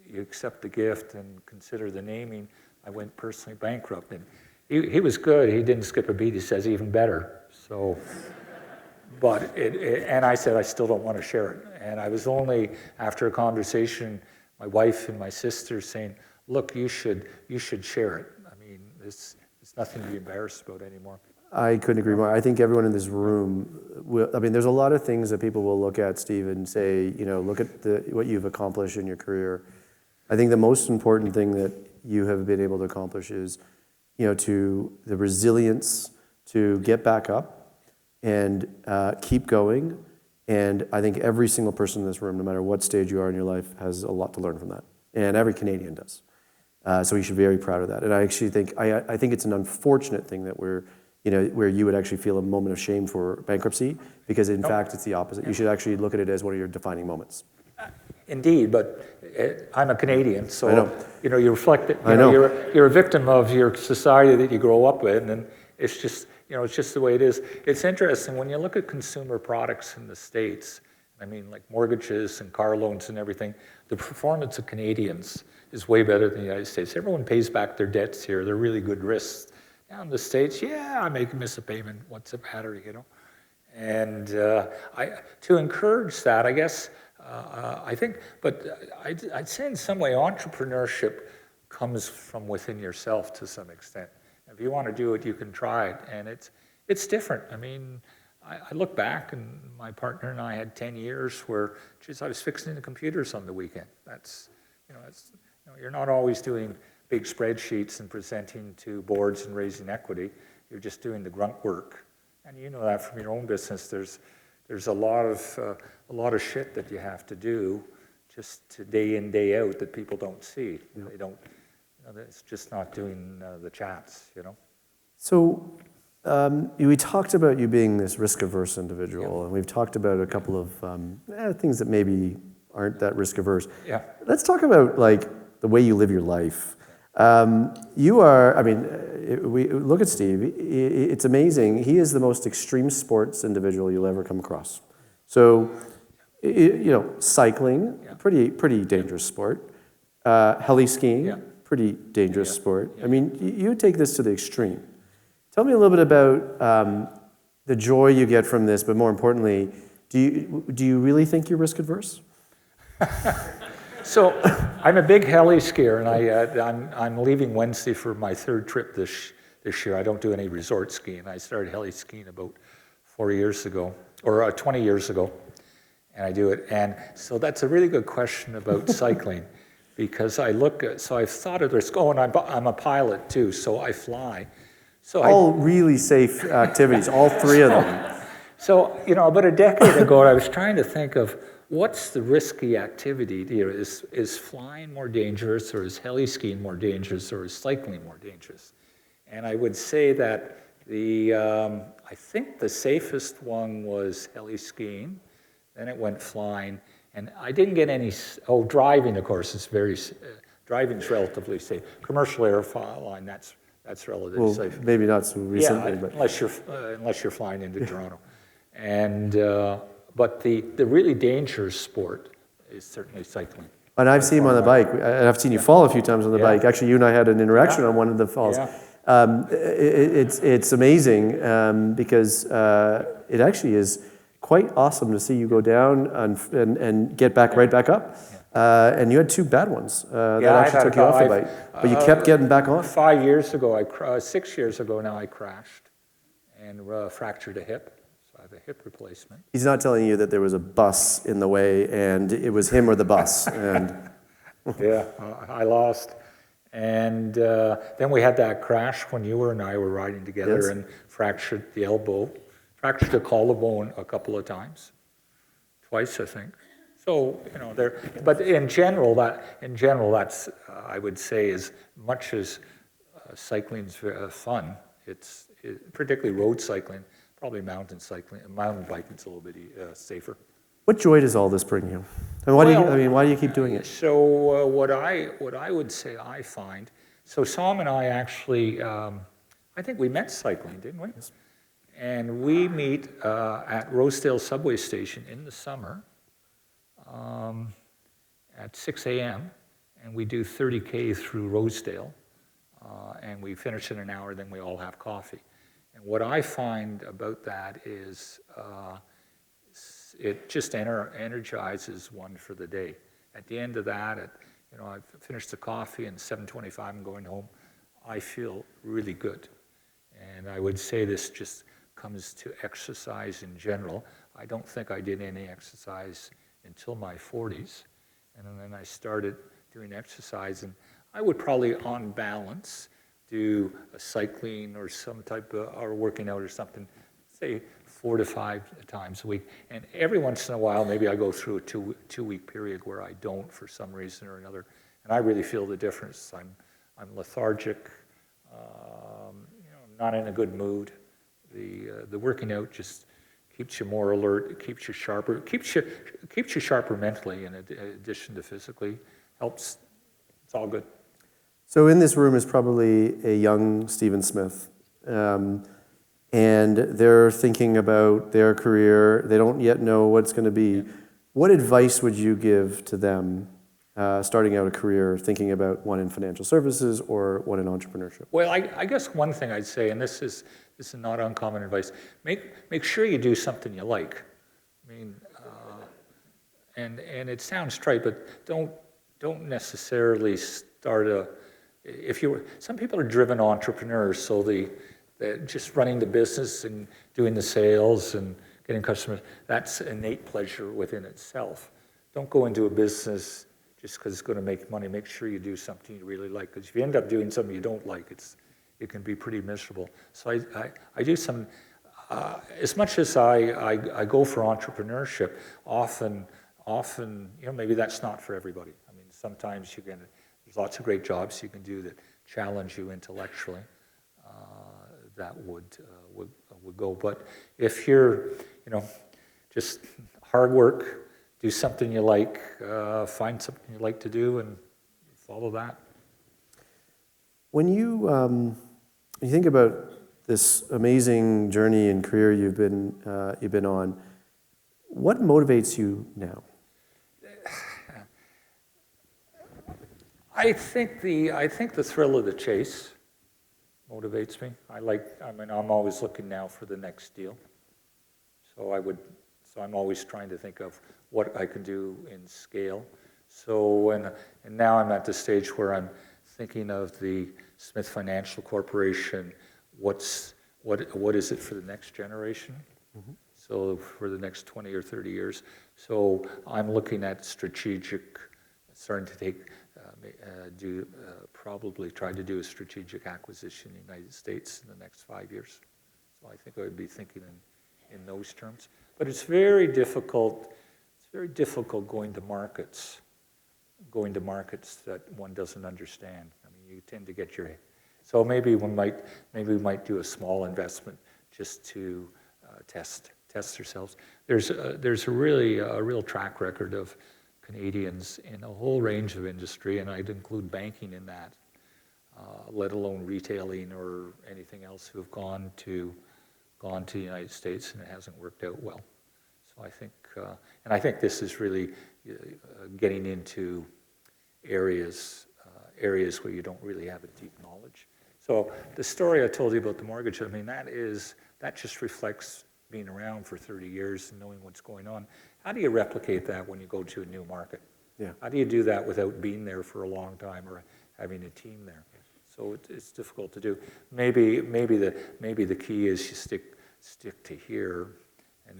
you accept the gift and consider the naming. I went personally bankrupt. And he was good. He didn't skip a beat. He says, even better. So, but and I said, I still don't want to share it. And I was only after a conversation, my wife and my sister saying, look, you should share it. I mean, it's nothing to be embarrassed about anymore. I couldn't agree more. I think everyone in this room there's a lot of things that people will look at, Steve, and say, look at what you've accomplished in your career. I think the most important thing that you have been able to accomplish is, to the resilience to get back up and keep going. And I think every single person in this room, no matter what stage you are in your life, has a lot to learn from that. And every Canadian does. So you should be very proud of that. And I actually think, I think it's an unfortunate thing that where you would actually feel a moment of shame for bankruptcy, because in fact it's the opposite. You should actually look at it as one of your defining moments. Indeed, but I'm a Canadian, so you reflect it. I know. You're a victim of your society that you grow up with, and it's just it's just the way it is. It's interesting when you look at consumer products in the States. I mean, like mortgages and car loans and everything. The performance of Canadians is way better than the United States. Everyone pays back their debts here. They're really good risks. Down in the States, I miss a payment. What's the matter, And to encourage that, I guess. I think, but I'd say in some way entrepreneurship comes from within yourself to some extent. If you want to do it, you can try it, and it's different. I mean, I look back, and my partner and I had 10 years where, I was fixing the computers on the weekend. You're not always doing big spreadsheets and presenting to boards and raising equity. You're just doing the grunt work, and you know that from your own business. There's a lot of shit that you have to do just to day in, day out that people don't see. They don't, it's just not doing the chats, So we talked about you being this risk-averse individual, and we've talked about a couple of things that maybe aren't that risk-averse. Yeah. Let's talk about the way you live your life. You are, we look at Steve, it's amazing. He is the most extreme sports individual you'll ever come across. So, cycling, pretty dangerous sport. Heli skiing, pretty dangerous sport. I mean, you take this to the extreme. Tell me a little bit about the joy you get from this, but more importantly, do you really think you're risk adverse? So I'm a big heli skier, and I'm leaving Wednesday for my third trip this year. I don't do any resort skiing. I started heli skiing about 4 years ago, or 20 years ago, and I do it. And so that's a really good question about cycling, because I've thought of this. Oh, and I'm a pilot too, so I fly. So all really safe activities, all three of them. So, about a decade ago, I was trying to think of what's the risky activity here. Is flying more dangerous, or is heli skiing more dangerous, or is cycling more dangerous? And I would say that I think the safest one was heli skiing. Then it went flying, and I didn't get any. Oh, driving, of course, is driving's relatively safe. Commercial airline, that's relatively safe. Maybe not so recently, Yeah, but unless you're flying into Toronto. And but the really dangerous sport is certainly cycling. and I've seen him on the bike, and I've seen you fall a few times on the bike. Actually, you and I had an interaction on one of the falls. Yeah. It's amazing because it actually is quite awesome to see you go down and get back right back up. And you had two bad ones that actually took you off the bike, but you kept getting back on. 5 years ago, 6 years ago now, I crashed and fractured a hip. So I have a hip replacement. He's not telling you that there was a bus in the way and it was him or the bus. And Yeah, I lost. And then we had that crash when you and I were riding together. Yes. And fractured the elbow, fractured the collarbone a couple of times, twice I think. So but in general, that's I would say, as much as cycling's fun, it's particularly road cycling, probably mountain biking's a little bit safer. what joy does all this bring you? And why do you keep doing it? So what I would say I find, so Som and I actually, I think we met cycling, didn't we? Yes. And we meet at Rosedale subway station in the summer at 6 a.m. and we do 30K through Rosedale, and we finish in an hour, then we all have coffee. And what I find about that is it just energizes one for the day. At the end of that, I've finished the coffee and 7:25 I'm going home, I feel really good. And I would say this just comes to exercise in general. I don't think I did any exercise until my 40s, and then I started doing exercise, and I would probably, on balance, do a cycling or some type of, or working out or something, say 4 to 5 times a week. And every once in a while, maybe I go through a two-week period where I don't for some reason or another, and I really feel the difference. I'm lethargic, not in a good mood. The working out just keeps you more alert, it keeps you sharper, keeps you sharper mentally in addition to physically. Helps. It's all good. So in this room is probably a young Stephen Smith, and they're thinking about their career. They don't yet know what it's going to be. What advice would you give to them starting out a career, thinking about one in financial services or one in entrepreneurship? Well, I guess one thing I'd say, and this is not uncommon advice, make sure you do something you like. I mean, and it sounds trite, but don't necessarily start some people are driven entrepreneurs, so they're just running the business and doing the sales and getting customers. That's innate pleasure within itself. Don't go into a business just because it's going to make money. Make sure you do something you really like, because if you end up doing something you don't like, it can be pretty miserable. So I do some, as much as I go for entrepreneurship, often, maybe that's not for everybody. I mean, sometimes there's lots of great jobs you can do that challenge you intellectually. That would go. But if you're, just hard work, do something you like, find something you like to do, and follow that. When you think about this amazing journey and career you've been on, what motivates you now? I think the thrill of the chase motivates me. I'm always looking now for the next deal. So I'm always trying to think of what I can do in scale. So and now I'm at the stage where I'm thinking of the Smith Financial Corporation. What is it for the next generation? Mm-hmm. So for the next 20 or 30 years. So I'm looking at starting to take. Probably try to do a strategic acquisition in the United States in the next 5 years. So I think I would be thinking in those terms. But it's very difficult. It's very difficult going to markets that one doesn't understand. I mean, you tend to get your. So maybe we might do a small investment just to test ourselves. There's a real track record of Canadians in a whole range of industry, and I'd include banking in that, let alone retailing or anything else, who have gone to the United States and it hasn't worked out well. So I think this is really getting into areas where you don't really have a deep knowledge. So the story I told you about the mortgage, I mean, that just reflects being around for 30 years and knowing what's going on. How do you replicate that when you go to a new market? Yeah. How do you do that without being there for a long time or having a team there? So it's difficult to do. Maybe the key is you stick to here and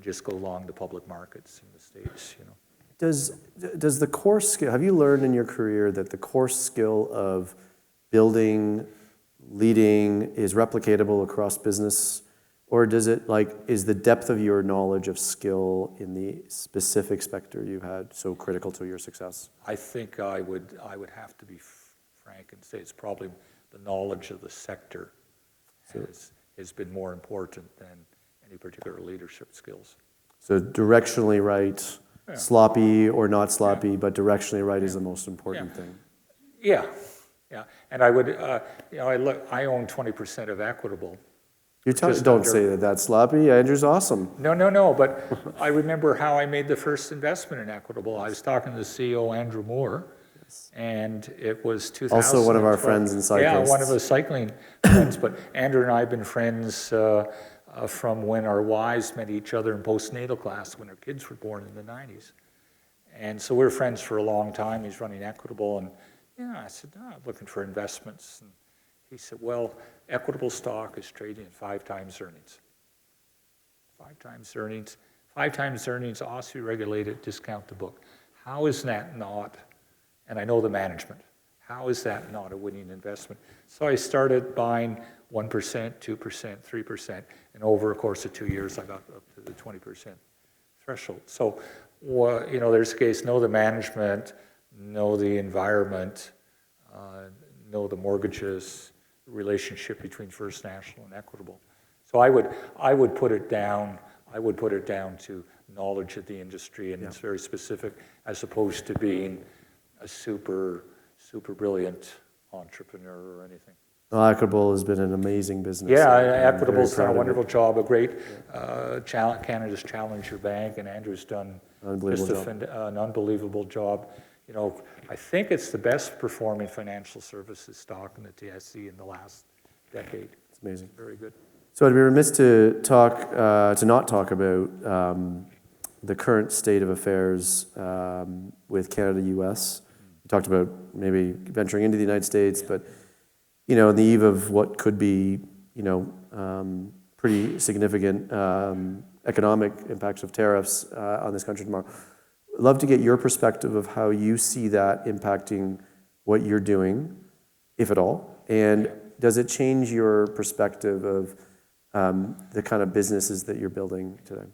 just go along the public markets in the States, you know. Does the core skill, have you learned in your career that the core skill of building, leading is replicatable across business? Or does it, is the depth of your knowledge of skill in the specific sector you had so critical to your success? I think I would have to be frank and say it's probably the knowledge of the sector has been more important than any particular leadership skills. So directionally right, sloppy or not sloppy, but directionally right is the most important thing. Yeah. And I would, I own 20% of Equitable. Don't say that that's sloppy. Andrew's awesome. No, but I remember how I made the first investment in Equitable. I was talking to the CEO, Andrew Moore, and it was 2000. Also one of our friends in cyclists. Yeah, one of the cycling friends, but Andrew and I have been friends from when our wives met each other in postnatal class when our kids were born in the 90s. And so we were friends for a long time. He's running Equitable, and I said, I'm looking for investments. And he said, well, Equitable stock is trading at 5 times earnings. 5 times earnings. 5 times earnings, OSFI regulated, discount to book. How is that not, and I know the management, how is that not a winning investment? So I started buying 1%, 2%, 3%, and over a course of 2 years, I got up to the 20% threshold. So, there's a case, know the management, know the environment, know the mortgages, relationship between First National and Equitable. So I would put it down to knowledge of the industry, and it's very specific, as opposed to being a super brilliant entrepreneur or anything. Well, Equitable has been an amazing business. Yeah, Equitable's done a wonderful job, a great Canada's Challenger Bank, and Andrew's done an unbelievable job. I think it's the best performing financial services stock in the TSC in the last decade. It's amazing. Very good. So I'd be remiss to not talk about the current state of affairs with Canada-US. We talked about maybe venturing into the United States, but in the eve of what could be pretty significant economic impacts of tariffs on this country tomorrow. I'd love to get your perspective of how you see that impacting what you're doing, if at all, and does it change your perspective of the kind of businesses that you're building today?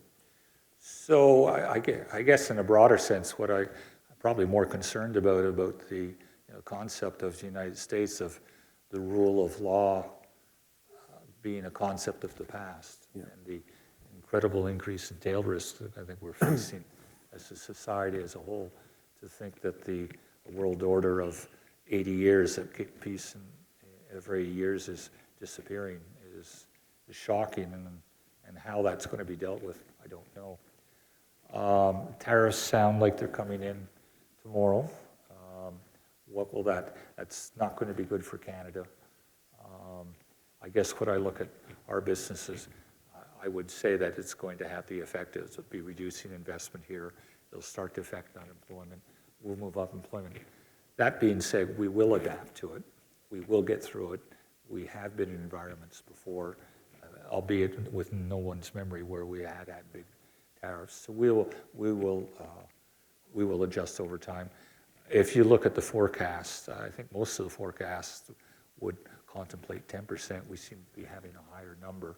So I guess in a broader sense, what I'm probably more concerned about the concept of the United States, of the rule of law being a concept of the past, and the incredible increase in tail risk that I think we're facing as a society as a whole. To think that the world order of 80 years that kept peace in every years is disappearing is shocking, and how that's going to be dealt with, I don't know. Tariffs sound like they're coming in tomorrow. What will that's not going to be good for Canada. I guess when I look at our businesses, I would say that it's going to have the effect of be reducing investment here. It'll start to affect unemployment. We'll move up employment. That being said, we will adapt to it. We will get through it. We have been in environments before, albeit with no one's memory, where we had big tariffs. So we will adjust over time. If you look at the forecast, I think most of the forecasts would contemplate 10%. We seem to be having a higher number.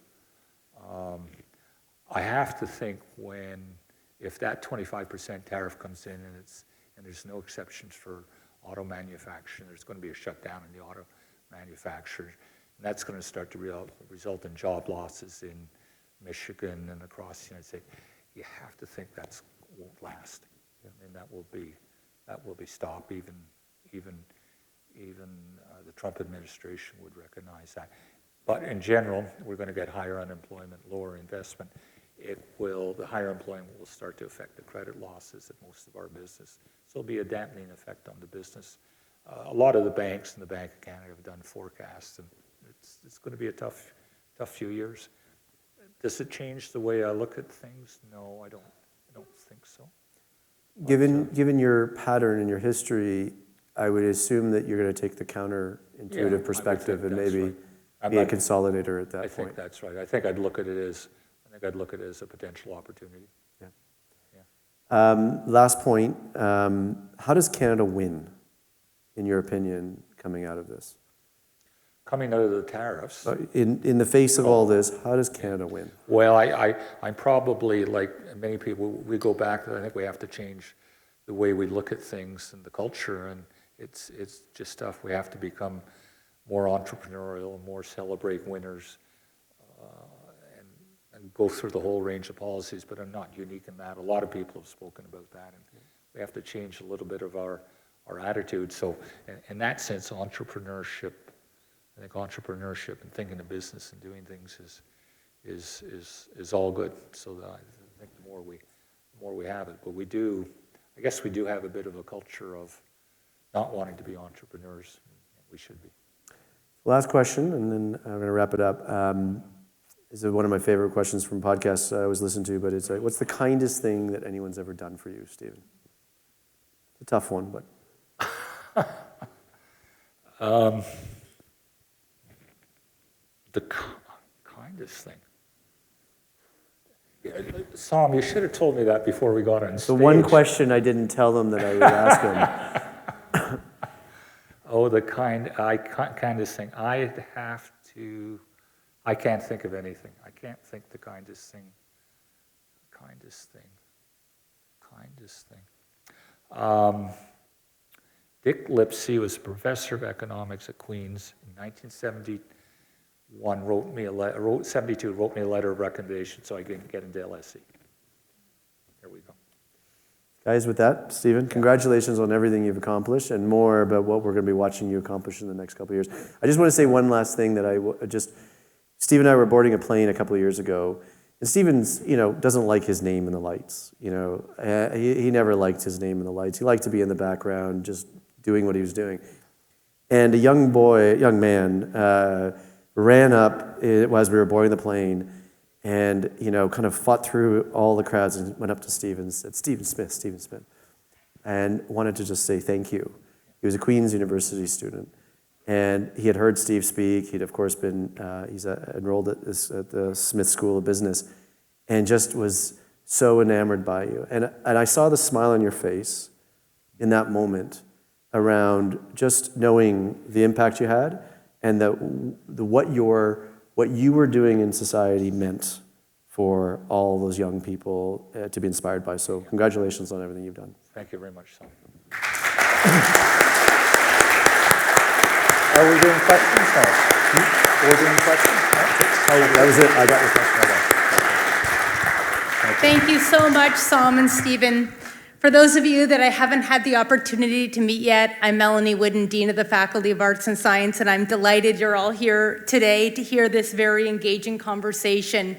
I have to think if that 25% tariff comes in and there's no exceptions for auto manufacturing, there's going to be a shutdown in the auto manufacturers, and that's going to start to result in job losses in Michigan and across the United States. You have to think that won't last. I mean, that will be stopped. Even the Trump administration would recognize that. But in general, we're going to get higher unemployment, lower investment. The higher employment will start to affect the credit losses of most of our business. So it'll be a dampening effect on the business. A lot of the banks and the Bank of Canada have done forecasts, and it's going to be a tough few years. Does it change the way I look at things? No, I don't think so. Given your pattern and your history, I would assume that you're going to take the counterintuitive perspective and maybe be a consolidator at that point. I think that's right. I think I'd look at it as a potential opportunity. Yeah. Last point. How does Canada win, in your opinion, coming out of this? Coming out of the tariffs. In the face of all this, how does Canada win? Well, I'm probably, like many people, we go back, I think we have to change the way we look at things and the culture, and it's just stuff. We have to become more entrepreneurial, more celebrate winners, and go through the whole range of policies, but I'm not unique in that. A lot of people have spoken about that, and we have to change a little bit of our attitude. So in that sense, entrepreneurship, I think entrepreneurship and thinking of business and doing things is all good. So I think the more we have it, but I guess we do have a bit of a culture of not wanting to be entrepreneurs. We should be. Last question, and then I'm going to wrap it up. This is one of my favorite questions from podcasts I always listen to, but it's like, what's the kindest thing that anyone's ever done for you, Stephen? It's a tough one, but. The kindest thing. Yeah, Som, you should have told me that before we got on stage. The one question I didn't tell them that I would ask them. Oh, the kindest thing. I can't think of anything. I can't think the kindest thing. Dick Lipsey was professor of economics at Queen's in 1971. Wrote me a letter of recommendation so I could get into LSE. There we go. Guys, with that, Stephen, congratulations on everything you've accomplished and more about what we're going to be watching you accomplish in the next couple of years. I just want to say one last thing that Steve and I were boarding a plane a couple of years ago, and Stephen's, doesn't like his name in the lights. He never liked his name in the lights. He liked to be in the background, just doing what he was doing. And a young man ran up as we were boarding the plane and, kind of fought through all the crowds and went up to Stephen and said, Stephen Smith, and wanted to just say thank you. He was a Queen's University student, and he had heard Steve speak. He'd, of course, he's enrolled at the Smith School of Business, and just was so enamored by you. And I saw the smile on your face in that moment around just knowing the impact you had and what you were doing in society meant for all those young people to be inspired by. So congratulations on everything you've done. Thank you very much, Som. Are we doing questions? No. Are we doing questions? No? That was it. I got your question. Thank you so much, Som and Stephen. For those of you that I haven't had the opportunity to meet yet, I'm Melanie Wooden, Dean of the Faculty of Arts and Science, and I'm delighted you're all here today to hear this very engaging conversation.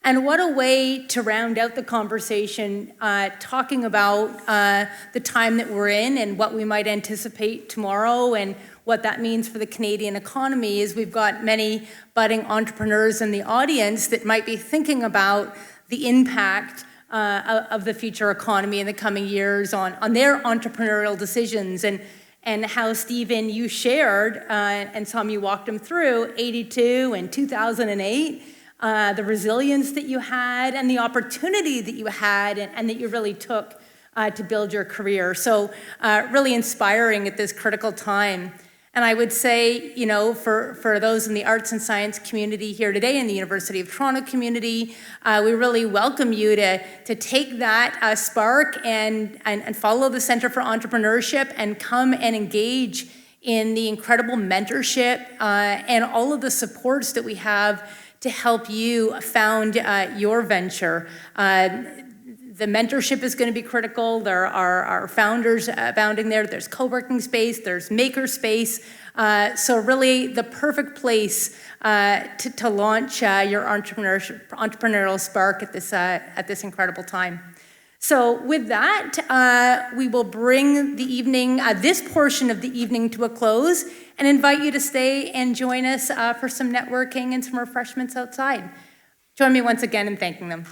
And what a way to round out the conversation, talking about the time that we're in and what we might anticipate tomorrow and what that means for the Canadian economy. Is we've got many budding entrepreneurs in the audience that might be thinking about the impact of the future economy in the coming years on their entrepreneurial decisions, and how, Stephen, you shared, and Som, you walked them through 82 and 2008, the resilience that you had and the opportunity that you had and that you really took to build your career. So really inspiring at this critical time. And I would say, for those in the arts and science community here today, in the University of Toronto community, we really welcome you to take that spark and follow the Centre for Entrepreneurship and come and engage in the incredible mentorship and all of the supports that we have to help you found your venture. The mentorship is going to be critical. There are founders abounding there. There's co-working space. There's maker space. So really the perfect place to launch your entrepreneurial spark at this incredible time. So with that, we will bring the evening, this portion of the evening, to a close and invite you to stay and join us for some networking and some refreshments outside. Join me once again in thanking them.